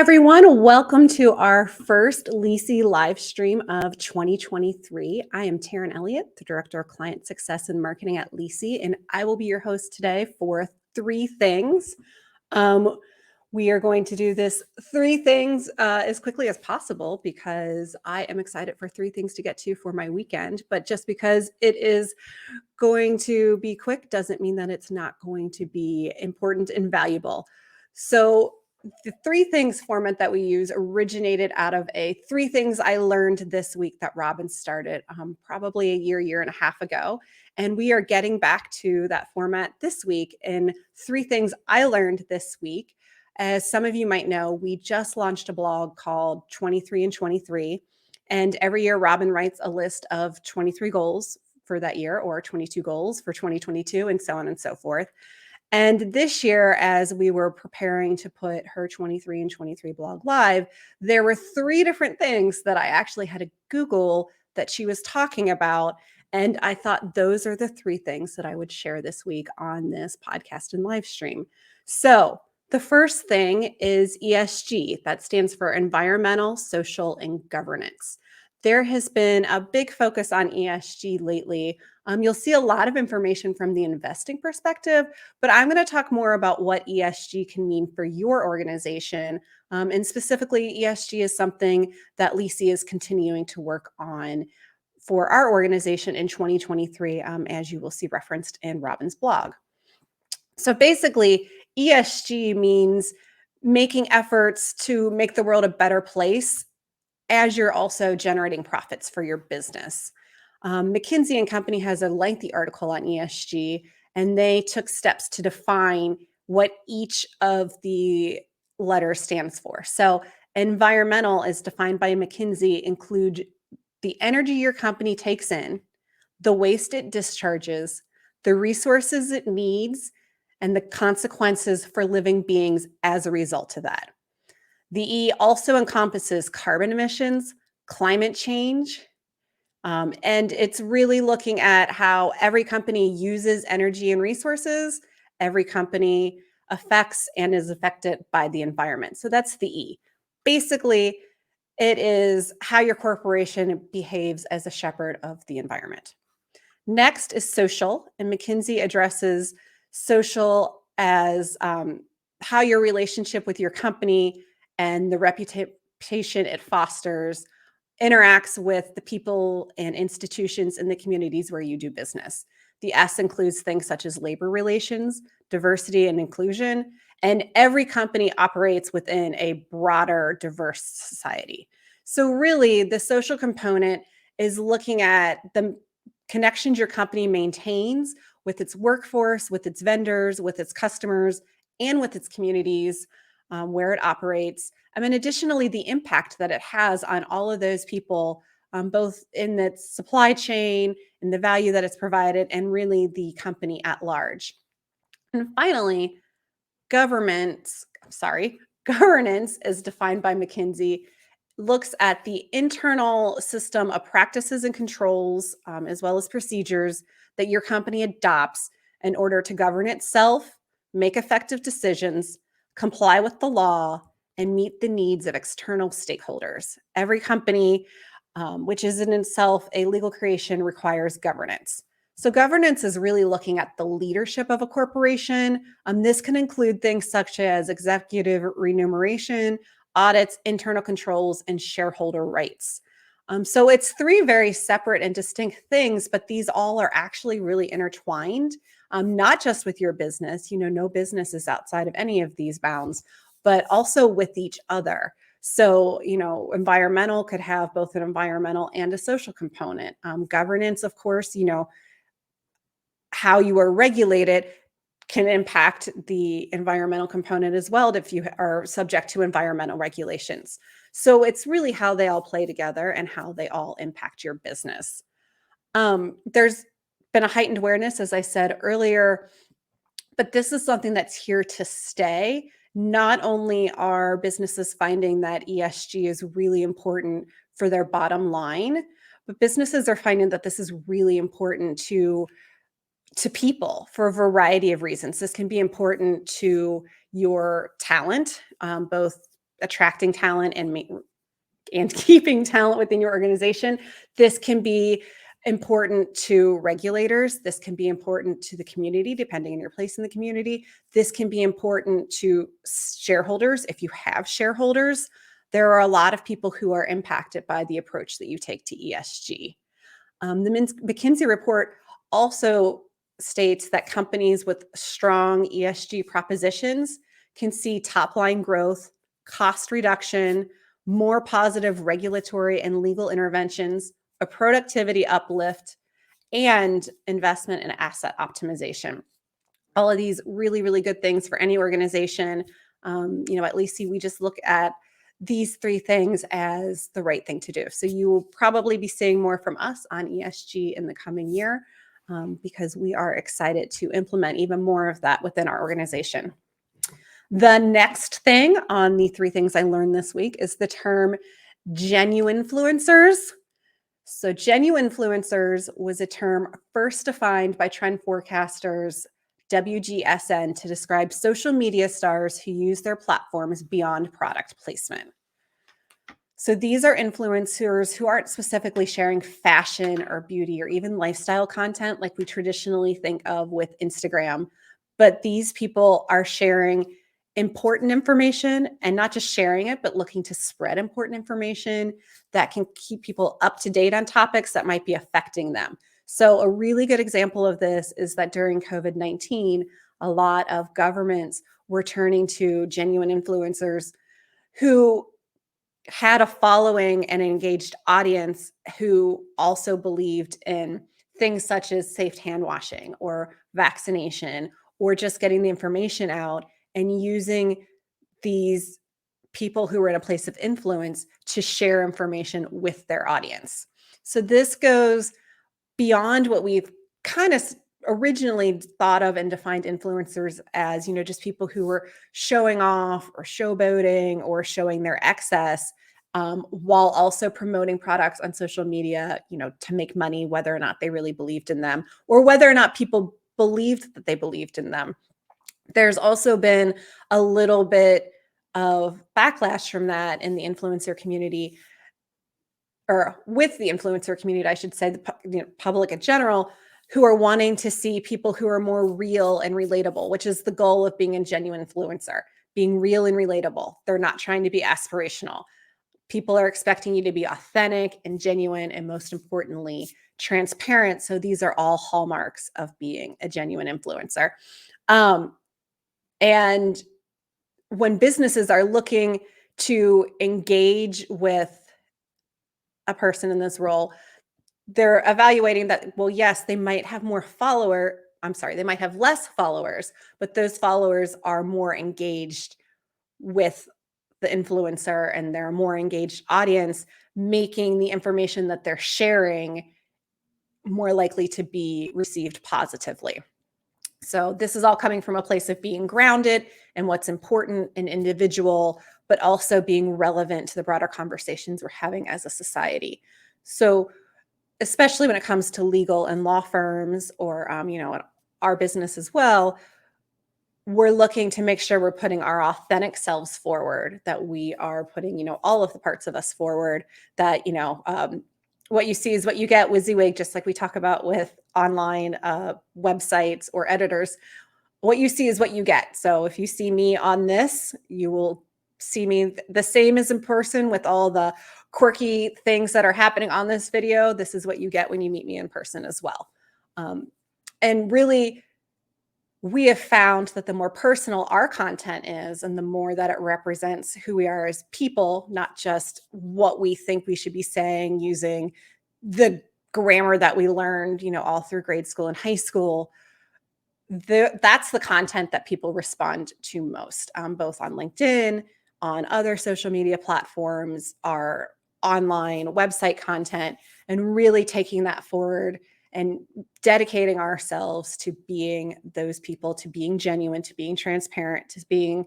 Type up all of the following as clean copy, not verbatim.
everyone. Welcome to our first LISI live stream of 2023. I am Taryn Elliott, the Director of Client Success and Marketing at LISI, and I will be your host today for three things. We are going to do this three things as quickly as possible because I am excited for three things to get to for my weekend. But just because it is going to be quick doesn't mean that it's not going to be important and valuable. So the three things format that we use originated out of a three things I learned this week that Robyn started probably a year and a half ago. And we are getting back to that format this week in three things I learned this week. As some of you might know, we just launched a blog called 23 and 23. And every year Robyn writes a list of 23 goals for that year or 22 goals for 2022 and so on and so forth. And this year, as we were preparing to put her 23 and 23 blog live, there were three different things that I actually had to Google that she was talking about. And I thought those are the three things that I would share this week on this podcast and live stream. So the first thing is E.S.G. That stands for Environmental, Social, and Governance. There has been a big focus on E.S.G. lately. You'll see a lot of information from the investing perspective, but I'm going to talk more about what E.S.G. can mean for your organization. And specifically, E.S.G. is something that LISI is continuing to work on for our organization in 2023, as you will see referenced in Robyn's blog. So basically, E.S.G. means making efforts to make the world a better place as you're also generating profits for your business. McKinsey & Company has a lengthy article on E.S.G., and they took steps to define what each of the letters stands for. So environmental is defined by McKinsey, include the energy your company takes in, the waste it discharges, the resources it needs, and the consequences for living beings as a result of that. The E also encompasses carbon emissions, climate change, and it's really looking at how every company uses energy and resources, every company affects and is affected by the environment. So that's the E. Basically, it is how your corporation behaves as a shepherd of the environment. Next is social, and McKinsey addresses social as how your relationship with your company and the reputation it fosters interacts with the people and institutions in the communities where you do business. The S includes things such as labor relations, diversity and inclusion, and every company operates within a broader, diverse society. So really, the social component is looking at the connections your company maintains with its workforce, with its vendors, with its customers, and with its communities where it operates. And then additionally, the impact that it has on all of those people, both in its supply chain and the value that it's provided, and really the company at large. And finally, governance as defined by McKinsey, looks at the internal system of practices and controls, as well as procedures that your company adopts in order to govern itself, make effective decisions, comply with the law, and meet the needs of external stakeholders. Every company, which is in itself a legal creation, requires governance. So governance is really looking at the leadership of a corporation. This can include things such as executive remuneration, audits, internal controls, and shareholder rights. So it's three very separate and distinct things, but these all are actually really intertwined, not just with your business. No business is outside of any of these bounds, but also with each other. So, environmental could have both an environmental and a social component. Governance, of course, how you are regulated can impact the environmental component as well if you are subject to environmental regulations. So it's really how they all play together and how they all impact your business. There's been a heightened awareness, as I said earlier, but this is something that's here to stay. Not only are businesses finding that E.S.G. is really important for their bottom line, but businesses are finding that this is really important to people for a variety of reasons. This can be important to your talent, both attracting talent and keeping talent within your organization. This can be important to regulators. This can be important to the community, depending on your place in the community. This can be important to shareholders. If you have shareholders, there are a lot of people who are impacted by the approach that you take to ESG. The McKinsey report also states that companies with strong ESG propositions can see top-line growth, cost reduction, more positive regulatory and legal interventions, a productivity uplift, and investment and asset optimization. All of these really, really good things for any organization. At LISI, we just look at these three things as the right thing to do. So you will probably be seeing more from us on ESG in the coming year because we are excited to implement even more of that within our organization. The next thing on the three things I learned this week is the term genuinfluencers. So genuinfluencers was a term first defined by trend forecasters WGSN to describe social media stars who use their platforms beyond product placement. So these are influencers who aren't specifically sharing fashion or beauty or even lifestyle content like we traditionally think of with Instagram, but these people are sharing important information and not just sharing it, but looking to spread important information that can keep people up to date on topics that might be affecting them. So a really good example of this is that during COVID-19, a lot of governments were turning to genuine influencers who had a following and engaged audience who also believed in things such as safe hand washing or vaccination or just getting the information out and using these people who were in a place of influence to share information with their audience. So this goes beyond what we've kind of originally thought of and defined influencers as, just people who were showing off or showboating or showing their excess while also promoting products on social media, to make money, whether or not they really believed in them or whether or not people believed that they believed in them. There's also been a little bit of backlash from that in the influencer community, or with the influencer community, I should say, the public in general, who are wanting to see people who are more real and relatable, which is the goal of being a genuine influencer, being real and relatable. They're not trying to be aspirational. People are expecting you to be authentic and genuine, and most importantly, transparent. So these are all hallmarks of being a genuine influencer. And when businesses are looking to engage with a person in this role, they're evaluating that, well, yes, they might have they might have less followers, but those followers are more engaged with the influencer and they're a more engaged audience, making the information that they're sharing more likely to be received positively. So this is all coming from a place of being grounded in what's important and individual, but also being relevant to the broader conversations we're having as a society. So especially when it comes to legal and law firms or, our business as well, we're looking to make sure we're putting our authentic selves forward, that we are putting, all of the parts of us forward, that, what you see is what you get, WYSIWYG, just like we talk about with online websites or editors. What you see is what you get. So if you see me on this, you will see me the same as in person with all the quirky things that are happening on this video. This is what you get when you meet me in person as well. And really, we have found that the more personal our content is and the more that it represents who we are as people, not just what we think we should be saying using the grammar that we learned, all through grade school and high school, that's the content that people respond to most, both on LinkedIn, on other social media platforms, our online website content, and really taking that forward and dedicating ourselves to being those people, to being genuine, to being transparent, to being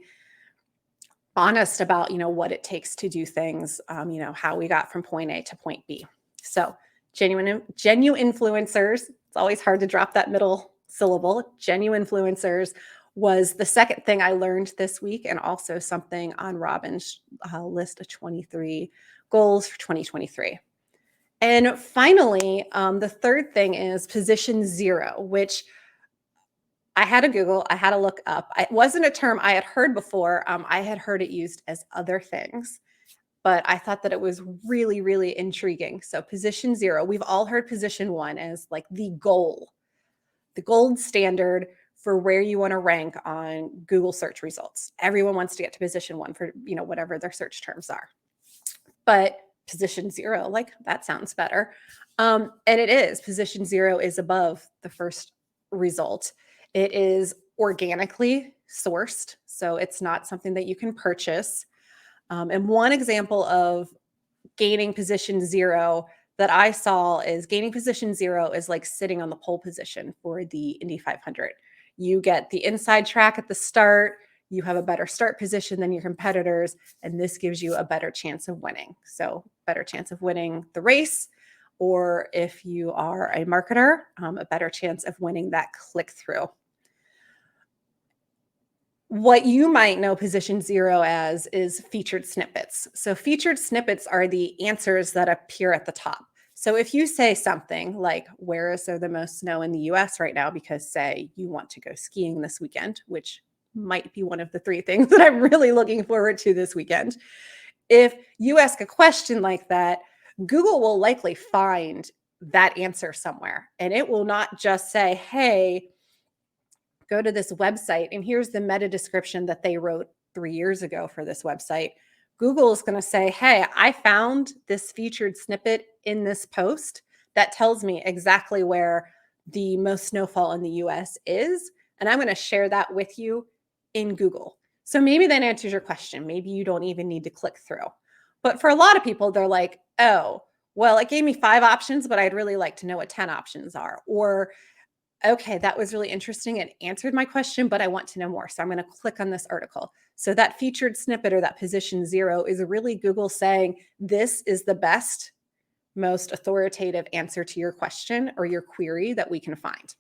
honest about, what it takes to do things, how we got from point A to point B. So genuine influencers, it's always hard to drop that middle syllable, genuine influencers. was the second thing I learned this week, and also something on Robyn's list of 23 goals for 2023. And finally, the third thing is position zero, which I had to Google, I had to look up. It wasn't a term I had heard before. I had heard it used as other things, but I thought that it was really, really intriguing. So position zero, we've all heard position one as like the goal, the gold standard for where you want to rank on Google search results. Everyone wants to get to position one for, whatever their search terms are. But position zero, like that sounds better. And it is. Position zero is above the first result. It is organically sourced, so it's not something that you can purchase. And one example of gaining position zero that I saw is gaining position zero is like sitting on the pole position for the Indy 500. You get the inside track at the start. You have a better start position than your competitors, and this gives you a better chance of winning. So better chance of winning the race, or if you are a marketer, a better chance of winning that click-through. What you might know position zero as is featured snippets. So featured snippets are the answers that appear at the top. So if you say something like, where is there the most snow in the US right now? Because say you want to go skiing this weekend, which might be one of the three things that I'm really looking forward to this weekend. If you ask a question like that, Google will likely find that answer somewhere. And it will not just say, hey, go to this website and here's the meta description that they wrote 3 years ago for this website. Google is going to say, hey, I found this featured snippet in this post that tells me exactly where the most snowfall in the US is. And I'm going to share that with you in Google. So maybe that answers your question. Maybe you don't even need to click through. But for a lot of people, they're like, oh, well, it gave me 5 options, but I'd really like to know what 10 options are. Or okay, that was really interesting. It answered my question, but I want to know more. So I'm going to click on this article. So that featured snippet or that position zero is really Google saying, this is the best, most authoritative answer to your question or your query that we can find.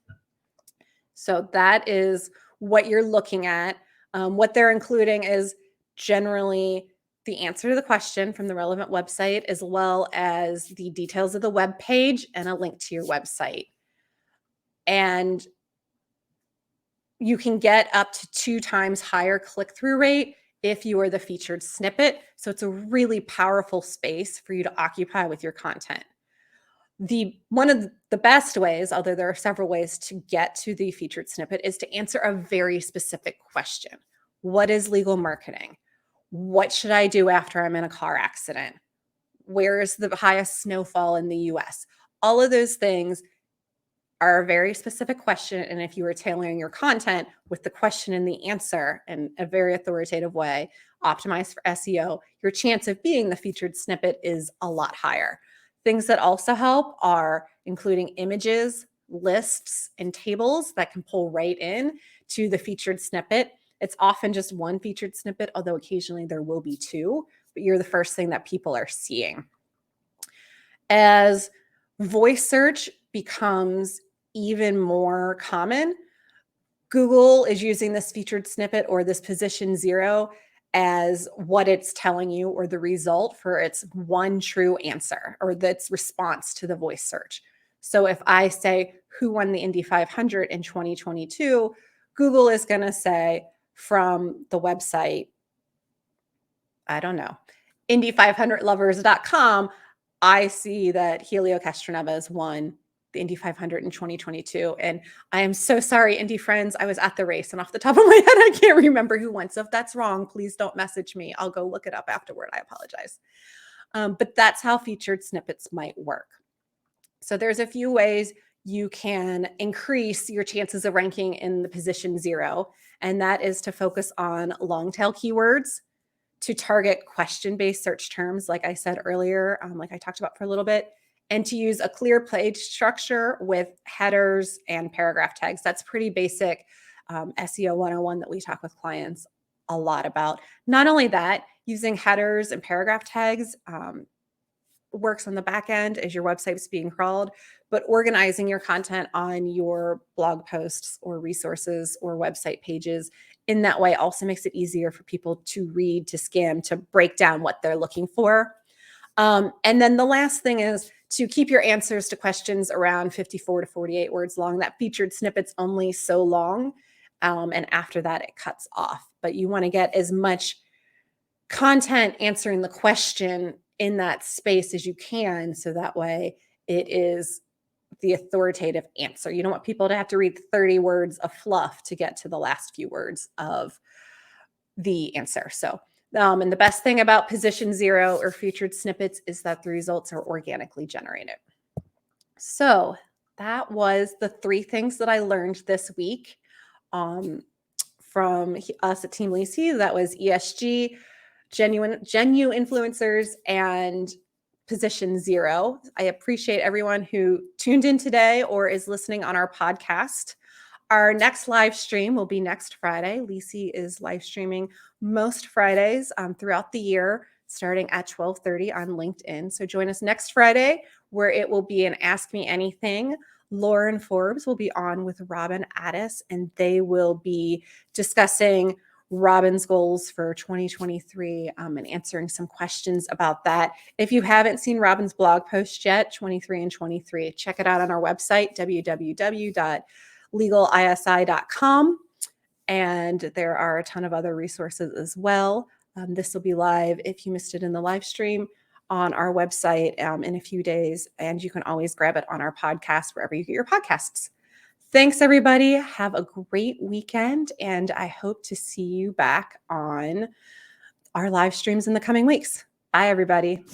So that is what you're looking at. What they're including is generally the answer to the question from the relevant website, as well as the details of the web page and a link to your website. And you can get up to 2 times higher click-through rate if you are the featured snippet. So it's a really powerful space for you to occupy with your content. One of the best ways, although there are several ways to get to the featured snippet, is to answer a very specific question. What is legal marketing? What should I do after I'm in a car accident? Where is the highest snowfall in the US? All of those things are a very specific question. And if you are tailoring your content with the question and the answer in a very authoritative way, optimized for SEO, your chance of being the featured snippet is a lot higher. Things that also help are including images, lists, and tables that can pull right in to the featured snippet. It's often just one featured snippet, although occasionally there will be 2, but you're the first thing that people are seeing. As voice search becomes even more common, Google is using this featured snippet or this position zero as what it's telling you or the result for its one true answer or its response to the voice search. So if I say, who won the Indy 500 in 2022, Google is going to say from the website, I don't know, Indy500lovers.com, I see that Helio Castroneves won the Indy 500 in 2022. And I am so sorry, Indy friends. I was at the race and off the top of my head, I can't remember who won. So if that's wrong, please don't message me. I'll go look it up afterward. I apologize. But that's how featured snippets might work. So there's a few ways you can increase your chances of ranking in the position zero. And that is to focus on long tail keywords, to target question-based search terms, like I said earlier, like I talked about for a little bit, and to use a clear page structure with headers and paragraph tags. That's pretty basic SEO 101 that we talk with clients a lot about. Not only that, using headers and paragraph tags works on the back end as your website's being crawled, but organizing your content on your blog posts or resources or website pages in that way also makes it easier for people to read, to skim, to break down what they're looking for. And then the last thing is to keep your answers to questions around 54 to 48 words long. That featured snippet's only so long. And after that, it cuts off. But you want to get as much content answering the question in that space as you can. So that way it is the authoritative answer. You don't want people to have to read 30 words of fluff to get to the last few words of the answer. So, and the best thing about position 0 or featured snippets is that the results are organically generated. So that was the 3 things that I learned this week from us at Team LISI. That was E.S.G, genuine influencers, and position 0. I appreciate everyone who tuned in today or is listening on our podcast. Our next live stream will be next Friday. LISI is live streaming most Fridays throughout the year, starting at 12:30 on LinkedIn. So join us next Friday, where it will be an Ask Me Anything. Lauren Forbes will be on with Robyn Addis, and they will be discussing Robyn's goals for 2023 and answering some questions about that. If you haven't seen Robyn's blog post yet, 23 and 23, check it out on our website, www.legalisi.com. And there are a ton of other resources as well. This will be live if you missed it in the live stream on our website in a few days. And you can always grab it on our podcast, wherever you get your podcasts. Thanks, everybody. Have a great weekend. And I hope to see you back on our live streams in the coming weeks. Bye, everybody.